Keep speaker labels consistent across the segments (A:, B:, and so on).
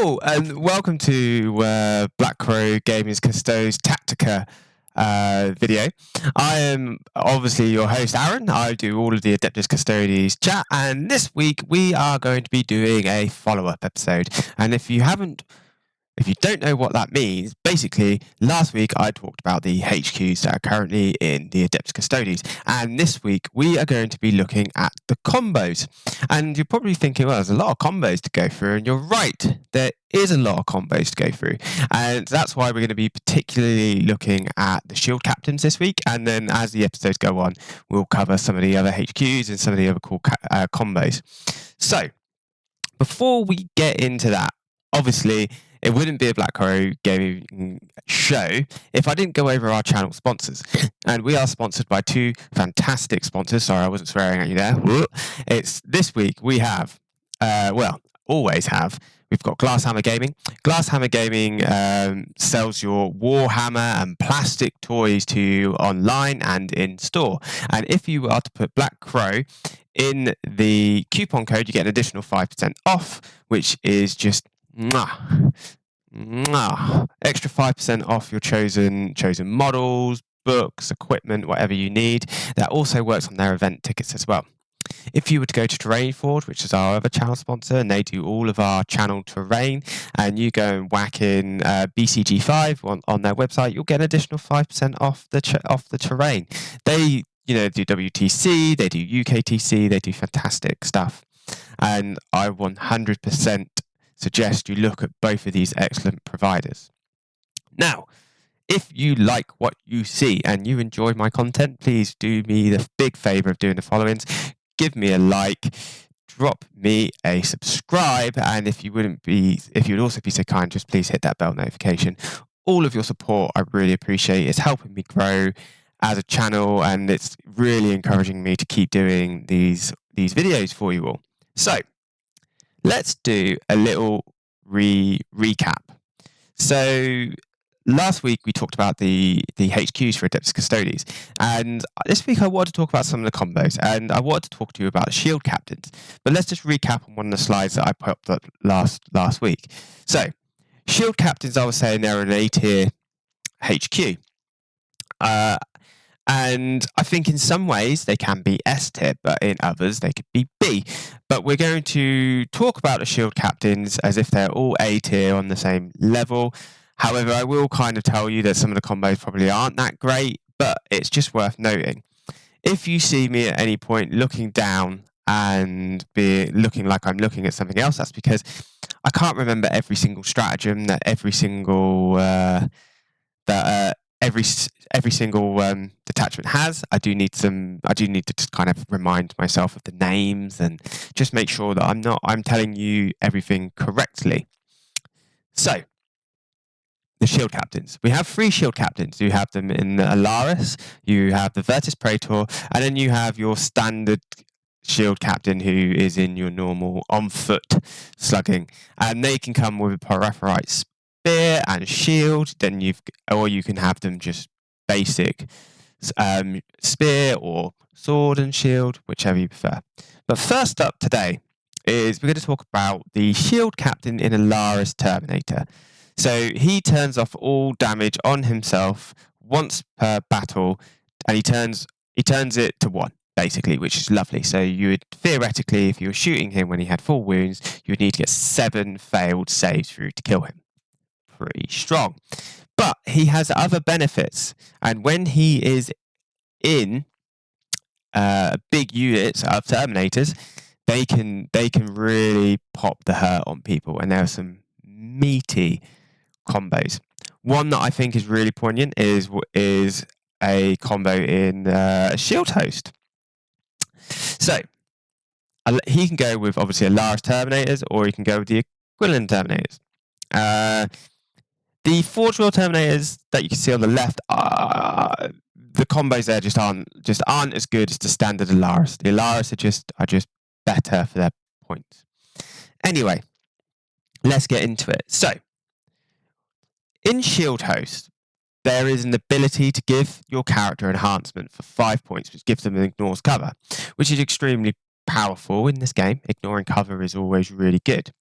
A: Hello and welcome to Black Crow Gaming's Custodes Tactica video. I am obviously your host Aaron. I do all of the Adeptus Custodes chat, and this week we are going to be doing a follow-up episode. And if you don't know what that means, basically last week I talked about the HQs that are currently in the Adeptus Custodes, and this week we are going to be looking at the combos. And you're probably thinking, well, there's a lot of combos to go through, and you're right, there is a lot of combos to go through, and that's why we're going to be particularly looking at the shield captains this week, and then as the episodes go on, we'll cover some of the other HQs and some of the other cool combos. So before we get into that, obviously it wouldn't be a Black Crow Gaming show if I didn't go over our channel sponsors. And we are sponsored by two fantastic sponsors. Sorry, I wasn't swearing at you there. It's this week we have, always have, we've got Glasshammer Gaming. Glasshammer Gaming sells your Warhammer and plastic toys to you online and in store. And if you are to put Black Crow in the coupon code, you get an additional 5% off, which is just extra 5% off your chosen models, books, equipment, whatever you need. That also works on their event tickets as well. If you were to go to Terrain Forge, which is our other channel sponsor, and they do all of our channel terrain, and you go and whack in BCG5 on their website, you'll get an additional 5% off the terrain. They do WTC, they do UKTC, they do fantastic stuff, and I 100% suggest you look at both of these excellent providers. Now, if you like what you see and you enjoy my content, please do me the big favor of doing the followings. Give me a like, drop me a subscribe, and if you would also be so kind, just please hit that bell notification. All of your support I really appreciate. It's helping me grow as a channel, and it's really encouraging me to keep doing these videos for you all. So let's do a little recap. So last week we talked about the HQs for Adeptus Custodes, and this week I wanted to talk about some of the combos, and I wanted to talk to you about the shield captains. But let's just recap on one of the slides that I put up last week. So shield captains, I was saying they're an A-tier HQ. And I think in some ways they can be S-tier, but in others they could be B. But we're going to talk about the shield captains as if they're all A-tier on the same level. However, I will kind of tell you that some of the combos probably aren't that great, but it's just worth noting. If you see me at any point looking down and looking like I'm looking at something else, that's because I can't remember every single stratagem that every single detachment has. I do need to just kind of remind myself of the names and just make sure that I'm telling you everything correctly. So the shield captains. We have 3 shield captains. You have them in the Alaris, you have the Verus praetor, and then you have your standard shield captain who is in your normal on foot slugging, and they can come with a Pariah spear and shield. Then you can have them just basic spear or sword and shield, whichever you prefer. But first up today is we're going to talk about the shield captain in Alaris Terminator. So he turns off all damage on himself once per battle, and he turns it to 1 basically, which is lovely. So you would theoretically, if you were shooting him when he had 4 wounds, you would need to get 7 failed saves through to kill him. Pretty strong. But he has other benefits, and when he is in big units of Terminators, they can really pop the hurt on people, and there are some meaty combos. One that I think is really poignant is a combo in Shield Host. So he can go with obviously Alaris Terminators, or he can go with the equivalent Terminators. The Forge World Terminators that you can see on the left, the combos there just aren't as good as the standard Alaris. The Alaris are just better for their points. Anyway, let's get into it. So, in Shield Host, there is an ability to give your character enhancement for 5 points, which gives them an ignores cover, which is extremely powerful in this game. Ignoring cover is always really good.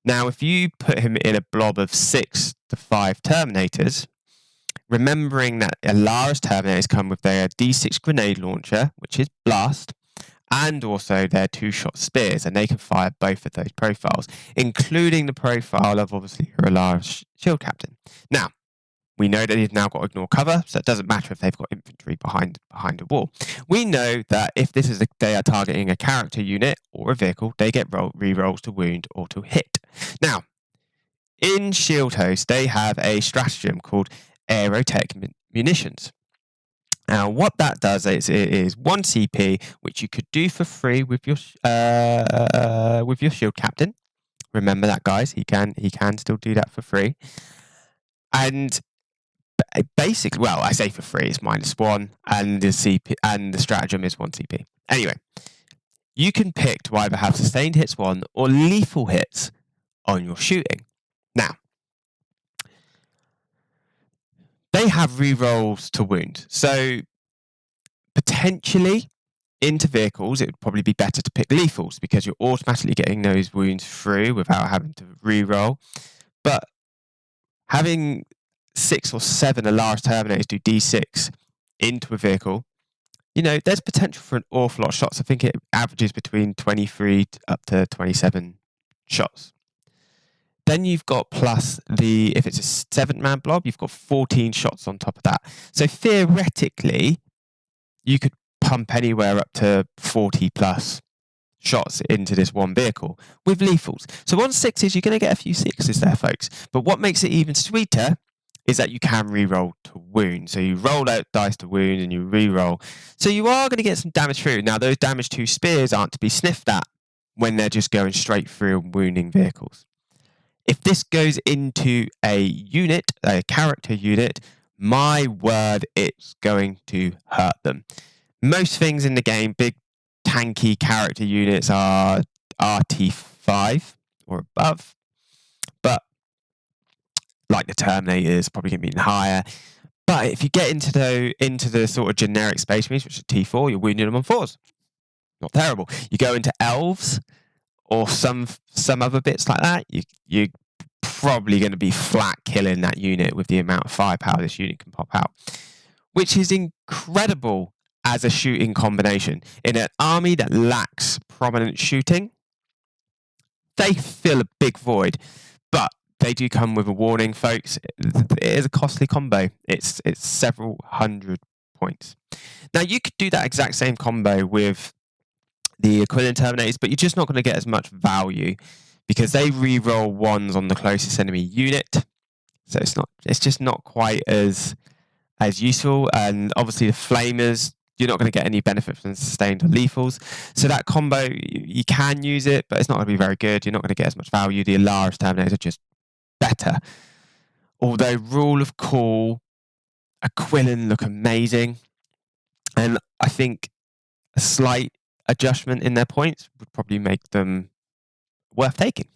A: Now, if you put him in a blob of 6 to 5 terminators, remembering that Alaris terminators come with their D6 grenade launcher, which is blast, and also their 2-shot spears, and they can fire both of those profiles, including the profile of obviously your Alaris shield captain. Now, we know that he's now got to ignore cover, so it doesn't matter if they've got infantry behind a wall. We know that if they are targeting a character unit or a vehicle, they get re-rolls to wound or to hit. Now, in Shield Host, they have a stratagem called Aerotech Munitions. Now, what that does is it is 1 CP, which you could do for free with your shield captain. Remember that, guys. He can still do that for free. And basically, well, I say for free, it's -1, and the CP and the stratagem is 1 CP. Anyway, you can pick to either have sustained hits 1 or lethal hits on your shooting. Now, they have rerolls to wound, so potentially into vehicles, it would probably be better to pick lethals because you're automatically getting those wounds through without having to reroll. But having 6 or 7 Alaris Terminators do D6 into a vehicle, there's potential for an awful lot of shots. I think it averages between 23 up to 27 shots. Then you've got plus if it's a 7-man blob, you've got 14 shots on top of that. So theoretically, you could pump anywhere up to 40 plus shots into this one vehicle with lethals. So on 6s, you're going to get a few 6s there, folks. But what makes it even sweeter is that you can re-roll to wound. So you roll out dice to wound and you re-roll. So you are going to get some damage through. Now, those damage 2 spears aren't to be sniffed at when they're just going straight through and wounding vehicles. If this goes into a unit, a character unit, my word, it's going to hurt them. Most things in the game, big tanky character units are RT5 or above, but like the Terminators, probably going to be higher. But if you get into the sort of generic space marines, which is T4, you're wounding them on 4s. Not terrible. You go into elves or some other bits like that, you're probably going to be flat killing that unit with the amount of firepower this unit can pop out, which is incredible as a shooting combination. In an army that lacks prominent shooting, they fill a big void, but they do come with a warning, folks. It is a costly combo. It's several hundred points. Now, you could do that exact same combo with the Aquilian Terminators, but you're just not going to get as much value because they re-roll 1s on the closest enemy unit. So it's just not quite as useful. And obviously the Flamers, you're not going to get any benefit from sustained or lethals. So that combo, you can use it, but it's not going to be very good. You're not going to get as much value. The Alaris Terminators are just better. Although Rule of Cool, Aquilian look amazing. And I think a slight adjustment in their points would probably make them worth taking.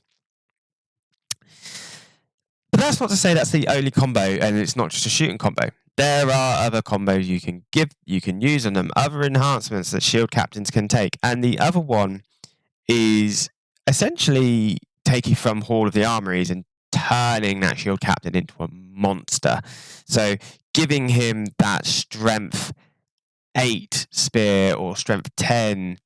A: But that's not to say that's the only combo, and it's not just a shooting combo. There are other combos you can use on them, other enhancements that shield captains can take. And the other one is essentially taking from Hall of the Armories and turning that shield captain into a monster. So giving him that strength 8 spear or strength 10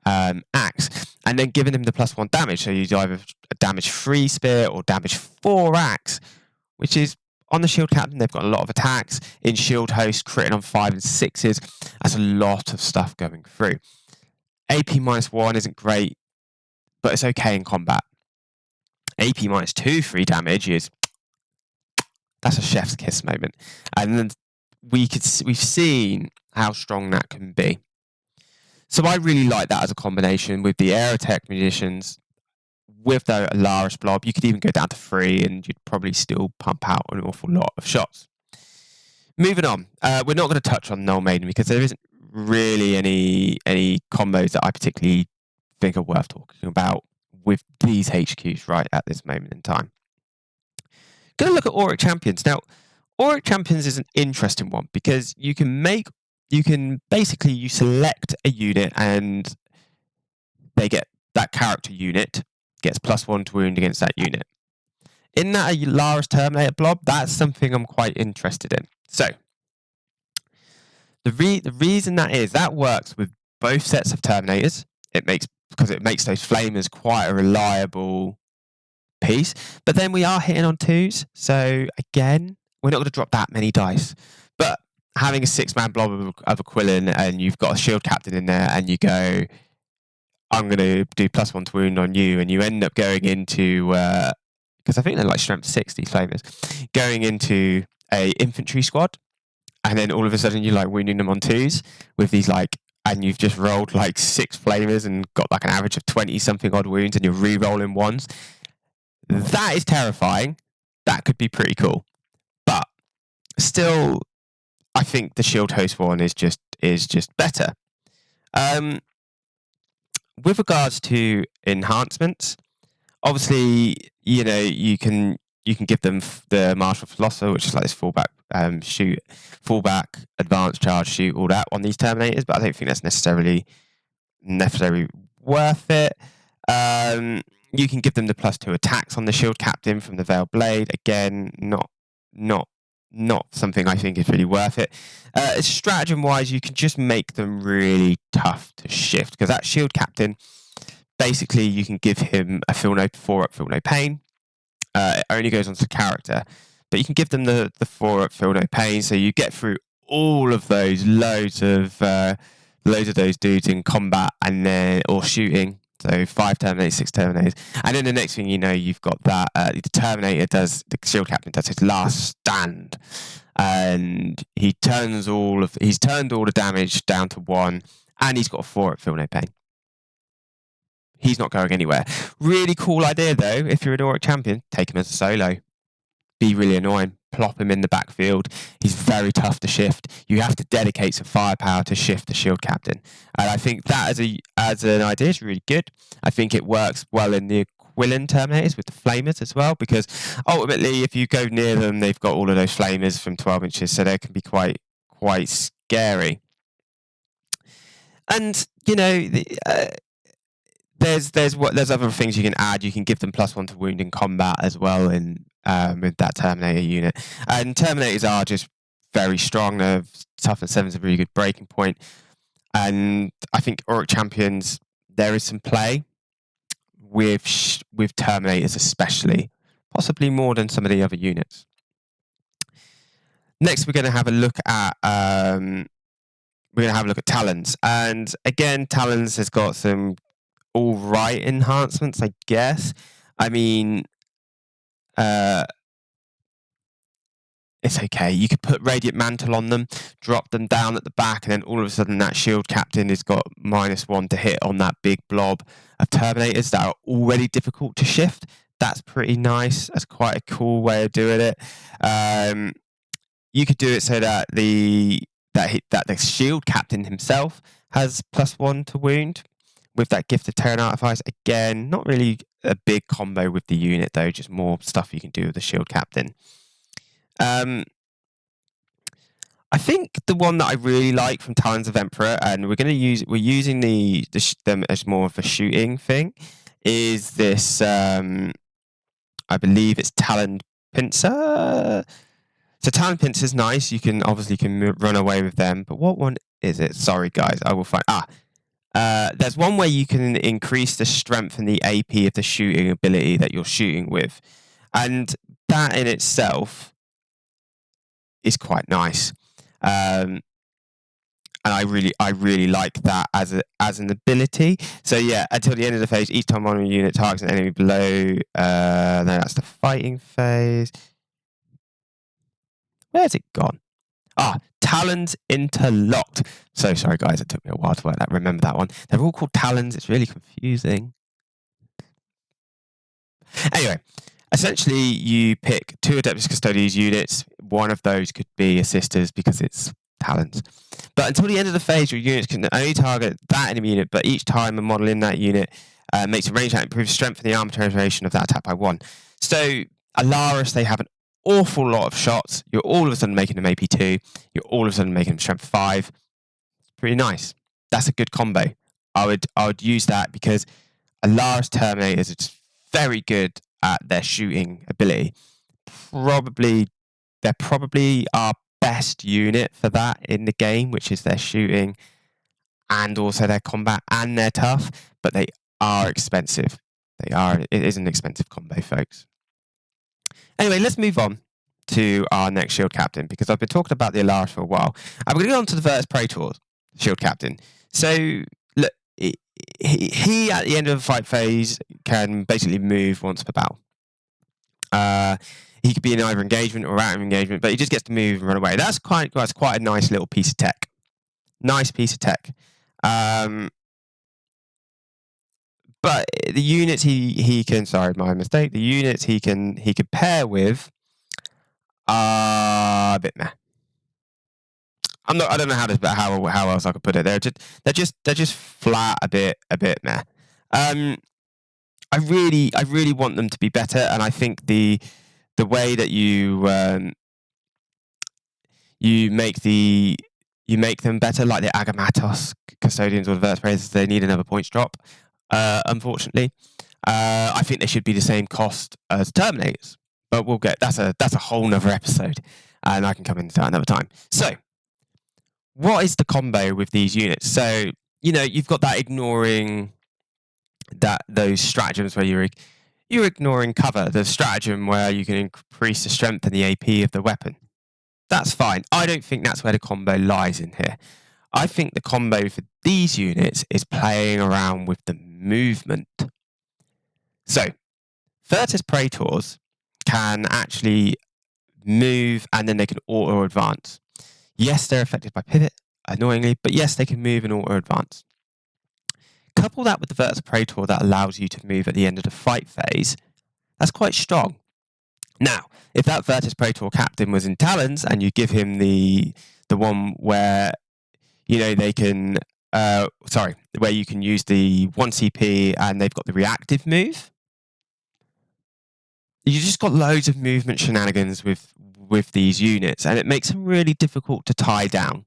A: axe, and then giving him the +1 damage. So you do either a damage 3 spear or damage 4 axe, which is on the shield captain. They've got a lot of attacks. In Shield Host, critting on 5 and 6s. That's a lot of stuff going through. AP -1 isn't great, but it's okay in combat. AP -2 free damage that's a chef's kiss moment, and then we've seen how strong that can be. So I really like that as a combination with the Aerotech munitions, with the Alaris blob. You could even go down to 3 and you'd probably still pump out an awful lot of shots. Moving on, we're not going to touch on Null Maiden because there isn't really any combos that I particularly think are worth talking about with these HQs right at this moment in time. Going to look at Auric Champions. Now, Auric Champions is an interesting one because you select a unit and they get that character unit, gets +1 to wound against that unit. In that Alaris Terminator blob, that's something I'm quite interested in. So, the reason that works with both sets of Terminators. Because it makes those Flamers quite a reliable piece. But then we are hitting on 2s, so again, we're not going to drop that many dice. But having a 6-man blob of a Quillen, and you've got a shield captain in there, and you go, I'm going to do +1 to wound on you, and you end up going into, because I think they're like strength 60 Flamers, going into a infantry squad, and then all of a sudden you're like wounding them on 2s with these and you've just rolled like 6 Flamers and got like an average of 20 something odd wounds, and you're re-rolling 1s. That is terrifying. That could be pretty cool. But still, I think the Shield Host one is just better. With regards to enhancements, obviously, you can give them the Martial Philosopher, which is like this fallback, advanced charge, shoot, all that on these Terminators, but I don't think that's necessarily worth it. You can give them the +2 attacks on the Shield Captain from the Veiled Blade. Again, not something I think is really worth it. Stratagem-wise, you can just make them really tough to shift, because that Shield Captain, basically, you can give him a 4-up, feel no pain. It only goes onto the character, but you can give them the 4-up, feel no pain, so you get through all of those loads of those dudes in combat or shooting. So 5 Terminators, 6 Terminators, and then the next thing you know, you've got that the Shield Captain does his last stand, and he's turned all the damage down to 1, and he's got a 4-up, feel no pain. He's not going anywhere. Really cool idea though. If you're an Auric champion, take him as a solo. Be really annoying. Plop him in the backfield. He's very tough to shift. You have to dedicate some firepower to shift the Shield Captain. And I think that as an idea is really good. I think it works well in the Quillen Terminators with the Flamers as well, because ultimately, if you go near them, they've got all of those Flamers from 12 inches, so they can be quite scary. And there's other things you can add. You can give them +1 to wound in combat as well with that Terminator unit. And Terminators are just very strong. They're toughness 7 is a really good breaking point. And I think Auric champions, there is some play with Terminators especially, possibly more than some of the other units. Next, we're going to have a look at Talons. And again, Talons has got some all right enhancements, I guess. I mean, it's okay. You could put Radiant Mantle on them, drop them down at the back, and then all of a sudden that Shield Captain has got -1 to hit on that big blob of Terminators that are already difficult to shift. That's pretty nice. That's quite a cool way of doing it. You could do it so that the Shield Captain himself has +1 to wound with that Gift of Terran Artifice. Again, not really a big combo with the unit though, just more stuff you can do with the Shield Captain. I think the one that I really like from Talons of Emperor, and we're using them as more of a shooting thing, is this. I believe it's Talon Pincer. So Talon Pincer is nice. You can run away with them. But what one is it? Sorry, guys, I will find. There's one where you can increase the strength and the AP of the shooting ability that you're shooting with, and that in itself is quite nice. And I really like that as an ability. So yeah, until the end of the phase, each time one unit targets an enemy below, no, that's the fighting phase. Where's it gone? Talons interlocked. So sorry guys, it took me a while to remember that one. They're all called Talons. It's really confusing. Anyway, essentially you pick 2 Adeptus Custodes units. One of those could be assisters because it's Talons. But until the end of the phase, your units can only target that enemy unit, but each time a model in that unit makes a range that improves strength and the armor penetration of that attack by 1. So Alaris, they have an awful lot of shots. You're all of a sudden making them AP2. You're all of a sudden making them strength 5. It's pretty nice. That's a good combo. I would use that because Alaris Terminators are just very good at their shooting ability. They're probably our best unit for that in the game, which is their shooting and also their combat and their tough, but they are expensive. It is an expensive combo, folks. Anyway, let's move on to our next shield captain, because I've been talking about the Alaris for a while. I'm going to go on to the Verus praetor shield captain. So, look, he at the end of the fight phase can basically move once per battle. He could be in either engagement or out of engagement, but he just gets to move and run away. That's quite a nice little piece of tech. Nice piece of tech. But the units he can, sorry, my mistake. The units he can pair with are a bit meh. I don't know how else I could put it. They're just flat a bit meh. I really want them to be better, and I think the way that you make them better, like the Adeptus Custodians or the Verus Praetors, they need another points drop. Unfortunately, I think they should be the same cost as Terminators, but that's a whole nother episode, and I can come into that another time. So, what is the combo with these units? So, you've got that ignoring those stratagems where you're ignoring cover. The stratagem where you can increase the strength and the AP of the weapon. That's fine. I don't think that's where the combo lies in here. I think the combo for these units is playing around with the movement. So, Adeptus praetors can actually move and then they can auto advance. Yes, they're affected by pivot, annoyingly, but yes, they can move and auto advance. Couple that with the Adeptus praetor that allows you to move at the end of the fight phase. That's quite strong. Now, if that Adeptus praetor captain was in Talons and you give him the one where they can where you can use the 1 CP and they've got the reactive move, you just got loads of movement shenanigans with these units, and it makes them really difficult to tie down.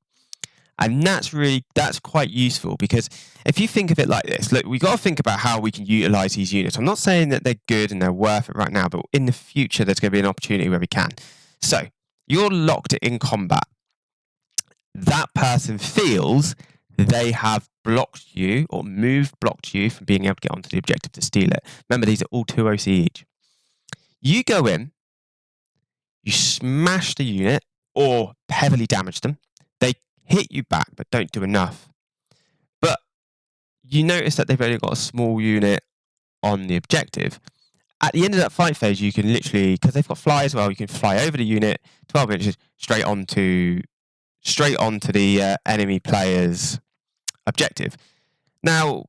A: And that's quite useful, because if you think of it like this, look, we've got to think about how we can utilize these units. I'm not saying that they're good and they're worth it right now, but in the future, there's going to be an opportunity where we can. So you're locked in combat. That person feels they have blocked you or blocked you from being able to get onto the objective to steal it. Remember, these are all 2 OC each. You go in, you smash the unit or heavily damage them. They hit you back, but don't do enough. But you notice that they've only got a small unit on the objective. At the end of that fight phase, you can literally, because they've got fly as well, you can fly over the unit 12 inches straight onto the enemy player's objective. Now,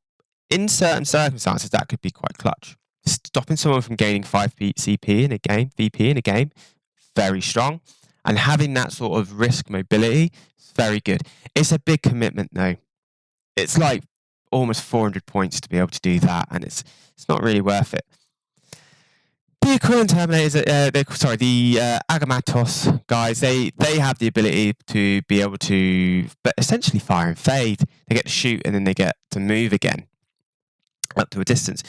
A: in certain circumstances, that could be quite clutch. Stopping someone from gaining 5 CP in a game, VP in a game, very strong. And having that sort of risk mobility is very good. It's a big commitment, though. It's like almost 400 points to be able to do that, and it's not really worth it. The equivalent Terminators, the Agamatos guys, they have the ability to be able to, but essentially fire and fade. They get to shoot and then they get to move again up to a distance.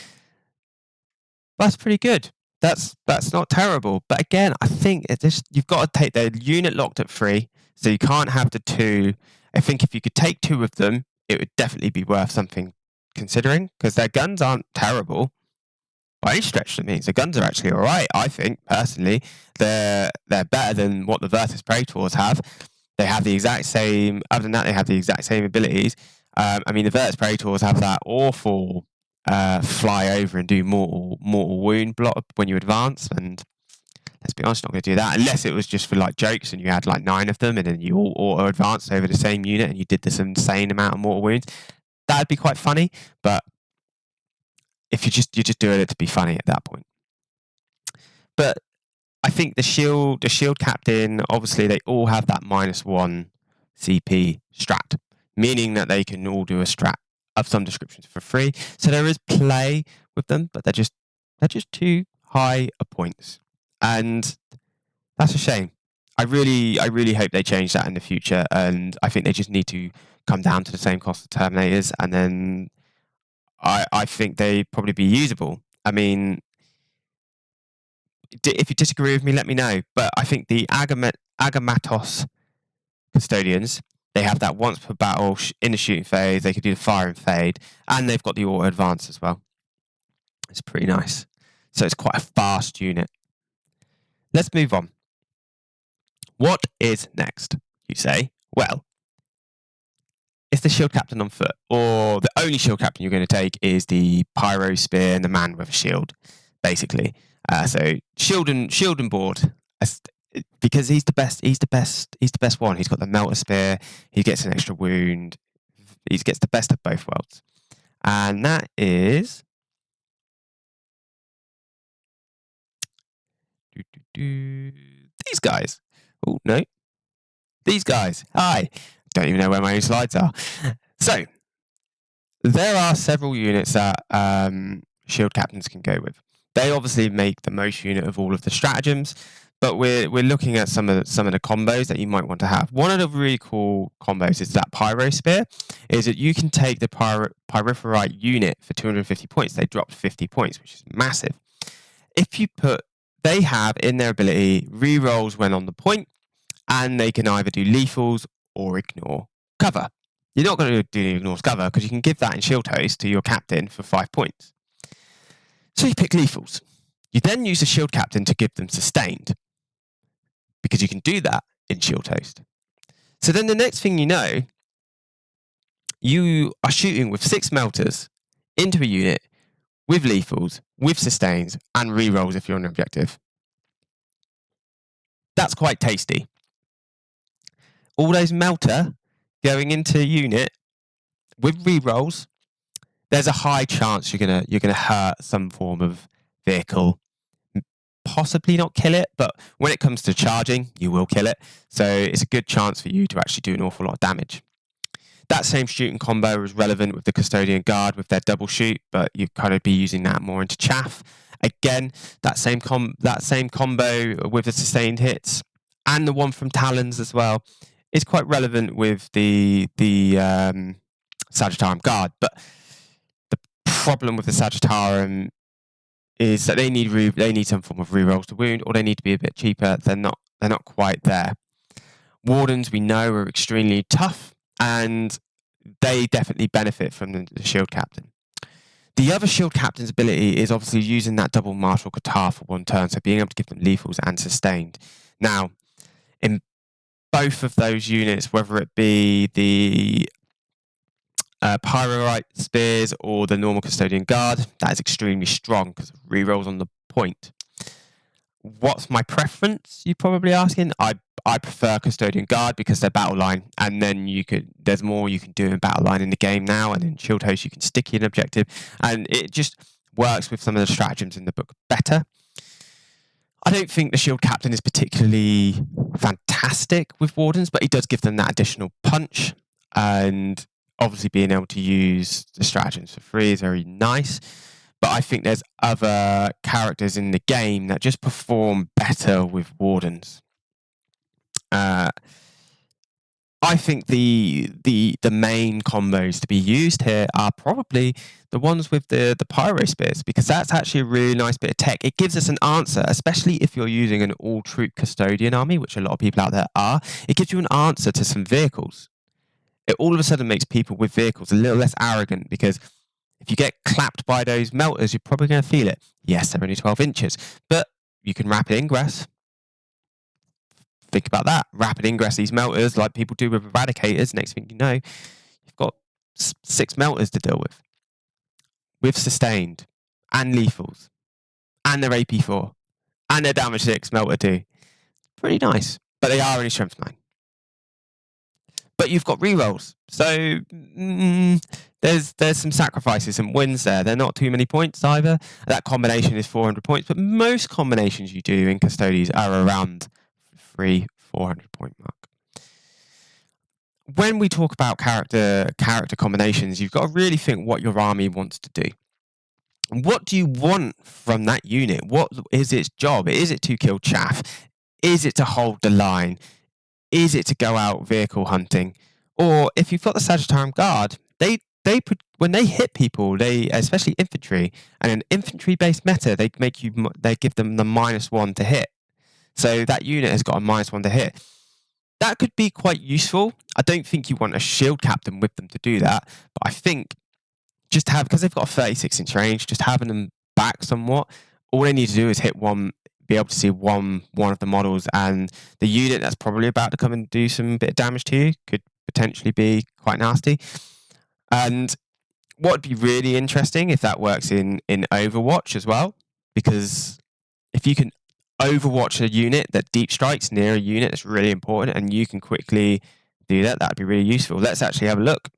A: That's pretty good. That's not terrible. But again, I think you've got to take the unit locked at 3, so you can't have the 2. I think if you could take 2 of them, it would definitely be worth something considering, because their guns aren't terrible by any stretch. That means the guns are actually all right. I think personally, they're better than what the Adeptus praetors have. They have the exact same. Other than that, they have the exact same abilities. I mean, the Adeptus praetors have that awful fly over and do mortal wound block when you advance, and let's be honest, not going to do that unless it was just for like jokes and you had like 9 of them and then you all auto advanced over the same unit and you did this insane amount of mortal wounds. That'd be quite funny, but if you're just doing it to be funny at that point. But I think the shield captain, obviously they all have that -1 CP strat, meaning that they can all do a strat of some descriptions for free. So there is play with them, but they're just too high a points, and that's a shame. I really hope they change that in the future, and I think they just need to come down to the same cost of Terminators, and then I think they'd probably be usable. I mean, if you disagree with me, let me know. But I think the Adeptus Custodians, they have that once per battle in the shooting phase. They can do the fire and fade, and they've got the auto advance as well. It's pretty nice. So it's quite a fast unit. Let's move on. What is next, you say? Well, it's the shield captain on foot, or the only shield captain you're going to take is the pyro spear and the man with a shield, basically. So shield and board, because he's the best. He's the best one. He's got the melter spear. He gets an extra wound. He gets the best of both worlds, and that is these guys. Oh no, these guys. Hi. Don't even know where my own slides are. So there are several units that shield captains can go with. They obviously make the most unit of all of the stratagems, but we're looking at some of the combos that you might want to have. One of the really cool combos is that pyro spear. Is that you can take the Pariah unit for 250 points. They dropped 50 points, which is massive. If you they have in their ability rerolls when on the point, and they can either do lethals or ignore cover. You're not going to do ignore cover because you can give that in shield host to your captain for 5 points. So you pick lethals. You then use a shield captain to give them sustained, because you can do that in shield host. So then the next thing you know, you are shooting with 6 melters into a unit with lethals, with sustains, and rerolls if you're on an objective. That's quite tasty. All those melter going into a unit with rerolls, there's a high chance you're gonna hurt some form of vehicle. Possibly not kill it, but when it comes to charging, you will kill it. So it's a good chance for you to actually do an awful lot of damage. That same shooting combo is relevant with the Custodian Guard with their double shoot, but you kind of be using that more into chaff. Again, that same combo with the sustained hits and the one from Talons as well is quite relevant with the Sagittarium Guard. But the problem with the Sagittarium is that they need some form of rerolls to wound, or they need to be a bit cheaper. They're not quite there. Wardens, we know, are extremely tough, and they definitely benefit from the shield captain. The other shield captain's ability is obviously using that double martial guitar for 1 turn, so being able to give them lethals and sustained. Now, in both of those units, whether it be the Pyrite Spears or the normal Custodian Guard, that is extremely strong because of rerolls on the point. What's my preference, you're probably asking? I prefer Custodian Guard because they're battle line, and then there's more you can do in battle line in the game now, and in Shield Host you can stick an objective, and it just works with some of the stratagems in the book better. I don't think the Shield Captain is particularly fantastic with Wardens, but he does give them that additional punch, and obviously being able to use the stratagems for free is very nice. But I think there's other characters in the game that just perform better with Wardens. I think the main combos to be used here are probably the ones with the Pyro Spears, because that's actually a really nice bit of tech. It gives us an answer, especially if you're using an all-troop Custodian army, which a lot of people out there are. It gives you an answer to some vehicles. It all of a sudden makes people with vehicles a little less arrogant, because if you get clapped by those melters, you're probably going to feel it. Yes, they're only 12 inches, but you can rapid ingress. Think about that. Rapid ingress these melters like people do with eradicators. Next thing you know, you've got 6 melters to deal with sustained and lethals and their AP4 and their damage 6 melter 2. Pretty nice, but they are only strength 9. But you've got rerolls, so there's some sacrifices and wins there. They're not too many points either. That combination is 400 points, but most combinations you do in Custodes are around 400 point mark. When we talk about character combinations, you've got to really think what your army wants to do. What do you want from that unit? What is its job? Is it to kill chaff? Is it to hold the line? Is it to go out vehicle hunting? Or if you've got the Sagittarium Guard, they when they hit people, they especially infantry, and an infantry-based meta, they give them the -1 to hit. So that unit has got a -1 to hit. That could be quite useful. I don't think you want a shield captain with them to do that, but I think because they've got a 36-inch range, just having them back somewhat, all they need to do is hit one, be able to see one of the models, and the unit that's probably about to come and do some bit of damage to you could potentially be quite nasty. And what would be really interesting if that works in Overwatch as well, because if you can overwatch a unit that deep strikes near a unit that's really important, and you can quickly do that, that'd be really useful. Let's actually have a look.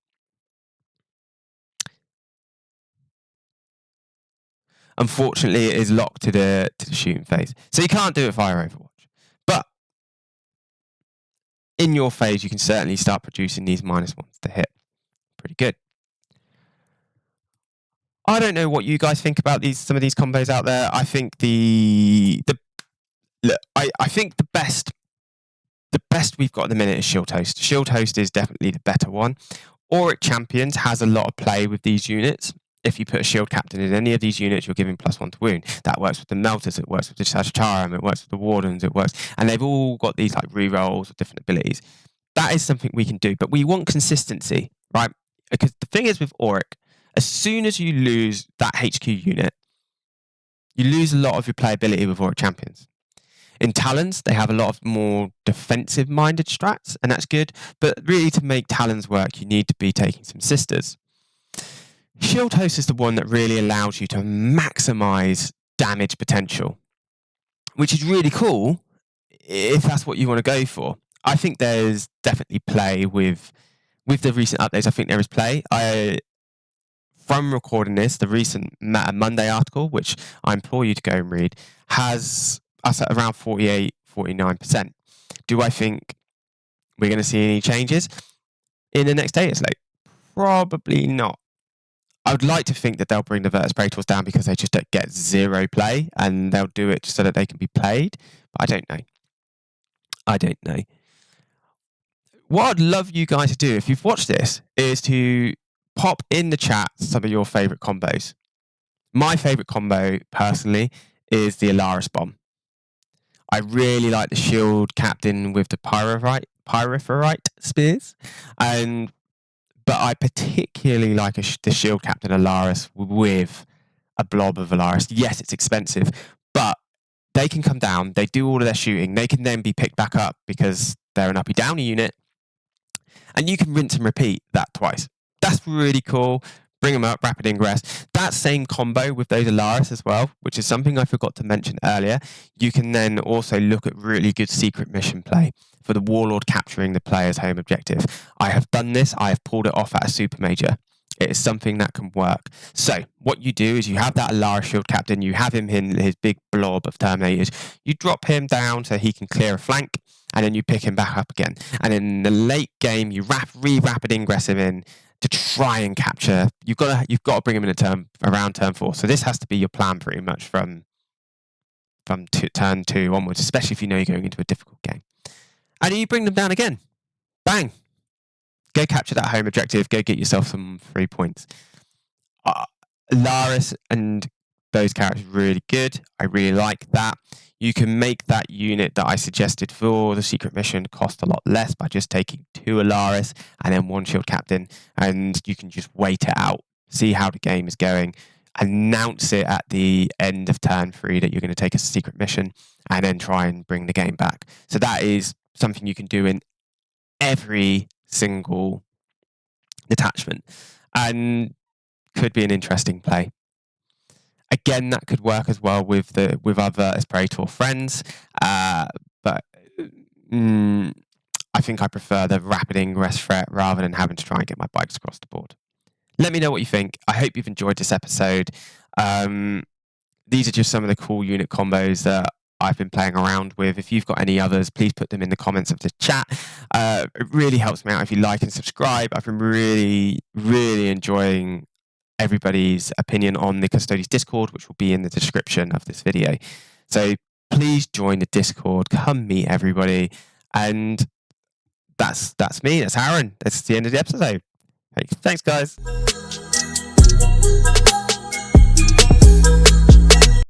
A: Unfortunately, it is locked to the shooting phase, so you can't do it via Overwatch. But in your phase, you can certainly start producing these -1s to hit. Pretty good. I don't know what you guys think about some of these combos out there. I think I think the best we've got at the minute is Shield Host. Shield Host is definitely the better one. Auric Champions has a lot of play with these units. If you put a shield captain in any of these units, you're giving +1 to wound. That works with the Melters, it works with the Sagittarium, it works with the Wardens, it works, and they've all got these like rerolls of different abilities. That is something we can do, but we want consistency, right? Because the thing is with Auric, as soon as you lose that HQ unit, you lose a lot of your playability with Auric Champions. In Talons, they have a lot of more defensive-minded strats, and that's good. But really, to make Talons work, you need to be taking some sisters. Shield Host is the one that really allows you to maximize damage potential, which is really cool if that's what you want to go for. I think there's definitely play with the recent updates. I think there is play. From recording this, the recent Monday article, which I implore you to go and read, has us at around 48-49%. Do I think we're going to see any changes in the next data slate? Probably not. I would like to think that they'll bring the Verus praetors down because they just don't get zero play, and they'll do it so that they can be played. But I don't know. What I'd love you guys to do, if you've watched this, is to pop in the chat some of your favourite combos. My favourite combo, personally, is the Alaris Bomb. I really like the shield captain with the Pyrethorite spears, but I particularly like the shield captain Alaris with a blob of Alaris. Yes, it's expensive, but they can come down, they do all of their shooting, they can then be picked back up because they're an uppy downy unit, and you can rinse and repeat that twice. That's really cool. Bring them up, rapid ingress. That same combo with those Alaris as well, which is something I forgot to mention earlier. You can then also look at really good secret mission play for the Warlord capturing the player's home objective. I have done this. I have pulled it off at a super major. It is something that can work. So what you do is you have that Alaris shield captain. You have him in his big blob of terminators. You drop him down so he can clear a flank, and then you pick him back up again. And in the late game, you rapid ingress him in to try and capture. You've got to bring him in around turn 4. So this has to be your plan pretty much from turn 2 onwards, especially if you know you're going into a difficult game. And then you bring them down again. Bang. Go capture that home objective. Go get yourself some 3 points. Alaris and those characters are really good. I really like that. You can make that unit that I suggested for the secret mission cost a lot less by just taking 2 Alaris and then 1 shield captain, and you can just wait it out, see how the game is going, announce it at the end of turn 3 that you're going to take a secret mission, and then try and bring the game back. So that is something you can do in every single detachment, and could be an interesting play. Again, that could work as well with our Verus praetor friends, but I think I prefer the rapid ingress threat rather than having to try and get my bikes across the board. Let me know what you think. I hope you've enjoyed this episode. These are just some of the cool unit combos that I've been playing around with. If you've got any others, please put them in the comments of the chat. It really helps me out if you like and subscribe. I've been really, really enjoying everybody's opinion on the Custodes Discord, which will be in the description of this video. So please join the Discord, come meet everybody, and that's me, that's Aaron. That's the end of the episode. Thanks guys.